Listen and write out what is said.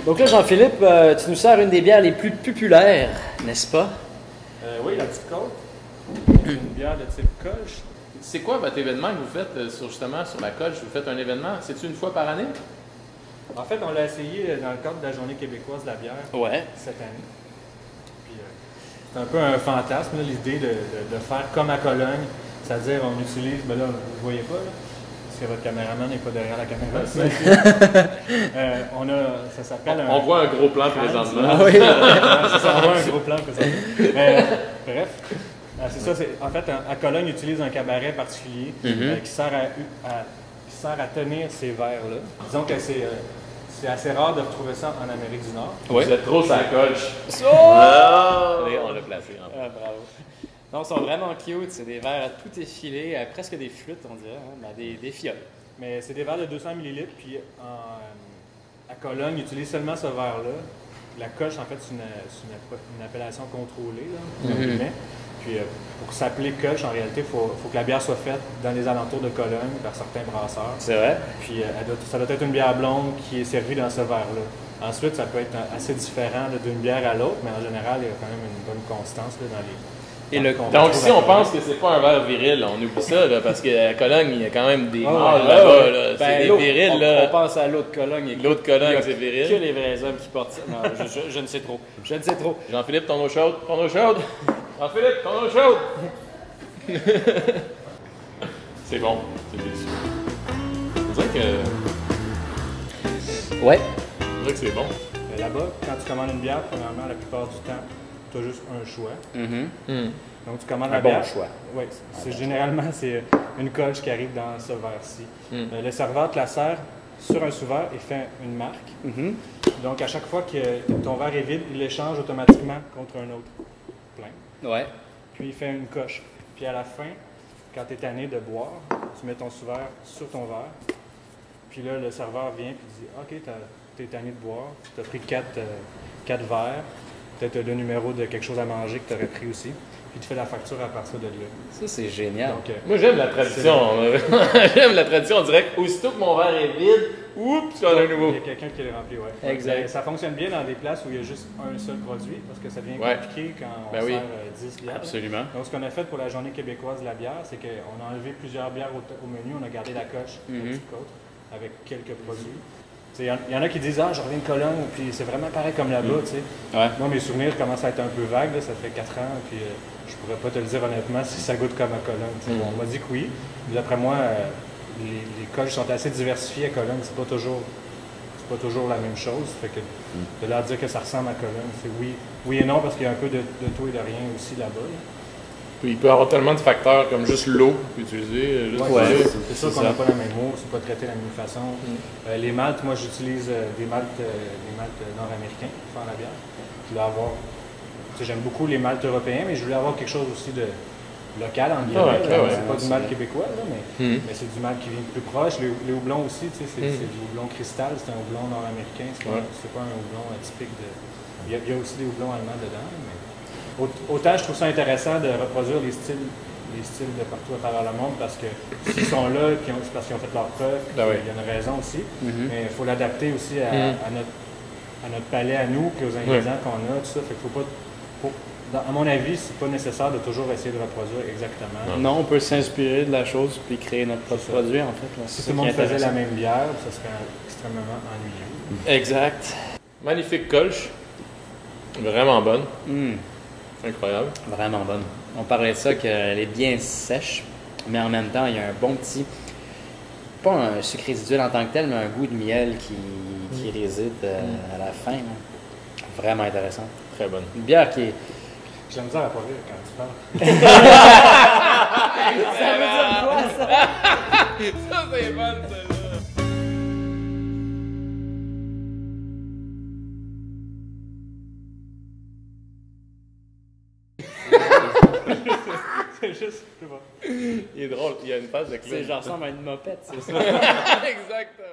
Donc là, Jean-Philippe, tu nous sers une des bières les plus populaires, n'est-ce pas? Oui, la petite côte. Une bière de type Kolsch. C'est quoi votre événement que vous faites justement sur la Kolsch? Vous faites un événement, c'est-tu une fois par année? En fait, on l'a essayé dans le cadre de la Journée québécoise de la bière cette année. Puis, c'est un peu un fantasme, l'idée de faire comme à Cologne, c'est-à-dire on utilise, ben là, vous ne voyez pas, là, parce que votre caméraman n'est pas derrière la caméra. Ça s'appelle On voit un gros plan présentement. Ah oui! On voit un gros plan présentement. Bref. C'est ça, en fait, à Cologne, ils utilisent un cabaret particulier qui sert à tenir ces verres-là. Disons que c'est assez rare de retrouver ça en Amérique du Nord. Oui. Vous êtes trop sur la Kolsch. Oh! On l'a placé. Bravo. Non, ils sont vraiment cute. C'est des verres à tout effilé, presque des flûtes, on dirait, hein, des fioles. Mais c'est des verres de 200 ml, puis à Cologne, ils utilisent seulement ce verre-là. La Kolsch, en fait, c'est une appellation contrôlée, là, Puis pour s'appeler Kolsch, en réalité, il faut que la bière soit faite dans les alentours de Cologne par certains brasseurs. C'est vrai? Puis ça doit être une bière blonde qui est servie dans ce verre-là. Ensuite, ça peut être assez différent d'une bière à l'autre, mais en général, il y a quand même une bonne constance là, dans les... Donc si on pense que c'est pas un verre viril, on oublie ça, là, parce qu'à Cologne, il y a quand même des mâles là-bas. Là. C'est des virils. Là. On pense à l'eau de Cologne. L'eau de Cologne, c'est viril. Que les vrais hommes qui portent ça. Non, je ne sais trop. Je ne sais trop. Jean-Philippe, ton eau chaude. Ton eau chaude. Jean-Philippe, ton eau chaude. C'est bon. C'est délicieux. On dirait que c'est bon. Là-bas, quand tu commandes une bière, premièrement, la plupart du temps, tu as juste un choix. Donc, tu commandes la bière. Bon choix. Oui, généralement, c'est une Kolsch qui arrive dans ce verre-ci. Le serveur te la sert sur un sous-verre et fait une marque. Donc, à chaque fois que ton verre est vide, il l'échange automatiquement contre un autre plein. Ouais. Puis, il fait une coche. Puis, à la fin, quand tu es tanné de boire, tu mets ton sous-verre sur ton verre. Puis là, le serveur vient et dit « OK, tu es tanné de boire, tu as pris 4 verres, peut-être le numéro de quelque chose à manger que tu aurais pris aussi. » Puis tu fais la facture à partir de là. Ça, c'est génial. Donc, moi, j'aime la tradition. J'aime la tradition. On dirait qu'aussitôt que mon verre est vide, oups, il y en a un nouveau. Il y a quelqu'un qui le remplit, oui. Exact. Mais ça fonctionne bien dans des places où il y a juste un seul produit, parce que ça devient compliqué quand on sert 10 bières. Absolument. Donc, ce qu'on a fait pour la Journée québécoise de la bière, c'est qu'on a enlevé plusieurs bières au menu. On a gardé la Kolsch, la petite côte, avec quelques produits. Il y en a qui disent « Ah, je reviens de Cologne, puis c'est vraiment pareil comme là-bas. Ouais. Moi, mes souvenirs commencent à être un peu vagues. Là, ça fait 4 ans, puis je pourrais pas te le dire honnêtement si ça goûte comme à Cologne. On m'a dit que oui. Mais d'après moi, les Kolsch sont assez diversifiés à Cologne. C'est pas toujours la même chose. Fait que de là à dire que ça ressemble à Cologne, c'est oui et non, parce qu'il y a un peu de tout et de rien aussi là-bas. Puis il peut y avoir tellement de facteurs comme juste l'eau utilisée. C'est sûr qu'on n'a pas la même eau, c'est pas traité de la même façon. Les maltes, moi j'utilise des maltes nord-américains pour faire la bière. J'aime beaucoup les maltes européens, mais je voulais avoir quelque chose aussi de local en guillemets. C'est pas du malt québécois, là, mais c'est du malt qui vient plus proche. Les houblons aussi, c'est du houblon cristal, c'est un houblon nord-américain, c'est pas un houblon typique de. Il y a aussi des houblons allemands dedans, mais autant je trouve ça intéressant de reproduire les styles de partout à travers le monde, parce que s'ils sont là, c'est parce qu'ils ont fait leur preuve, il y a une raison aussi, mais il faut l'adapter aussi à notre palais à nous, puis aux ingrédients qu'on a, tout ça. Fait qu'il faut pas. À mon avis, c'est pas nécessaire de toujours essayer de reproduire exactement. Non, on peut s'inspirer de la chose puis créer notre propre produit, en fait. Là. Si tout le monde faisait la même bière, ça serait extrêmement ennuyeux. Exact. Magnifique Kolsch. Vraiment bonne. Incroyable. Vraiment bonne. On parlait de ça, qu'elle est bien sèche, mais en même temps, il y a un bon petit... Pas un sucre résiduel en tant que tel, mais un goût de miel qui réside à la fin. Là. Vraiment intéressant. Très bonne. Une bière qui est... J'ai la misère à pas rire quand tu parles. Ça veut dire quoi, ça? Ça, c'est bonne, ça. C'est juste, je sais pas. Il est drôle, il y a une phase de clown. C'est genre ressemble à une mopette, c'est ça? Exactement.